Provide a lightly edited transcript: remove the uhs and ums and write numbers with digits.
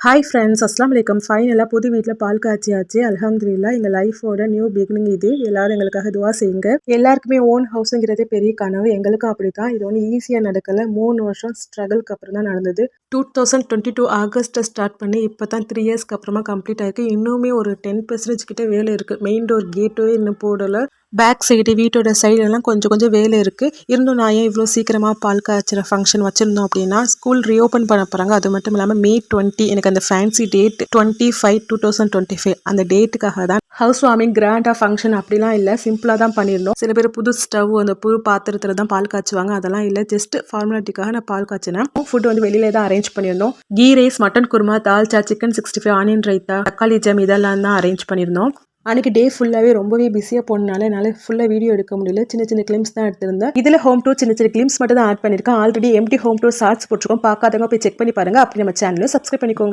Hi friends, அஸ்லாம் வலைக்கம். ஃபைனலாக புது வீட்டில் பால் காய்ச்சியாச்சு. அல்ஹம்துலில்லா. எங்கள் லைஃபோட நியூ பிகினிங் இது. எல்லாரும் எங்களுக்காக துவா செய்யுங்க. எல்லாருக்குமே ஓன் ஹவுஸுங்கிறதே பெரிய கனவு. எங்களுக்கும் அப்படி தான். இது ஒன்றும் ஈஸியாக நடக்கலை. 3 வருஷம் ஸ்ட்ரகிள்க்கு அப்புறம் தான் நடந்தது. 2022 ஆகஸ்ட்டை ஸ்டார்ட் பண்ணி இப்போ தான் 3 இயர்ஸ்க்கு அப்புறமா கம்ப்ளீட் ஆயிருக்கு. இன்னுமே ஒரு 10% கிட்ட வேலை இருக்குது. மெயின் டோர் கேட்டே இன்னும் போடலை. பேக் சைடு வீட்டோட சைடெல்லாம் கொஞ்சம் வேலை இருக்குது. இருந்தும் நான் ஏன் இவ்வளோ சீக்கிரமாக பால் காய்ச்சிற ஃபங்க்ஷன் வச்சுருந்தோம் அப்படின்னா, ஸ்கூல் ரீஓப்பன் பண்ண போகிறாங்க. அது மட்டும் இல்லாமல் May 20 எனக்கு அந்த ஃபேன்சி டேட் 25/2025 அந்த டேட்டுக்காக தான் ஹவுஸ் வார்மிங் கிராண்டாக ஃபங்க்ஷன் அப்படிலாம் இல்லை. சிம்பிளாக தான் பண்ணியிருந்தோம். சில பேர் புது ஸ்டவ் அந்த புது பாத்திரத்தில் தான் பால் காய்ச்சுவாங்க. அதெல்லாம் இல்லை. ஜஸ்ட் ஃபார்மாலிட்டிக்காக நான் பால் காய்ச்சினேன். ஃபுட் வந்து வெளியிலே தான் அரேஞ்ச் பண்ணியிருந்தோம். Ghee rice, mutton kurma, dalcha, chicken 65, onion raita, தக்காளி ஜாம் இதெல்லாம் தான் அரேஞ்ச் பண்ணியிருந்தோம். அன்றைக்கி டே ஃபுல்லாகவே ரொம்பவே பிஸியாக போனனால என்னால் ஃபுல்லாக வீடியோ எடுக்க முடியல. சின்ன கிளிம்ஸ் தான் எடுத்திருந்தேன். இதில் ஹோம் டூர் சின்ன கிளிம்ஸ் மட்டும் தான் ஆட் பண்ணியிருக்கேன். Already empty home tour shorts போட்டிருக்கோம். பார்க்காதவங்க போய் செக் பண்ணி பாருங்கள். அப்படி நம்ம சேனலை சப்ஸ்கிரைப் பண்ணிக்கோங்க.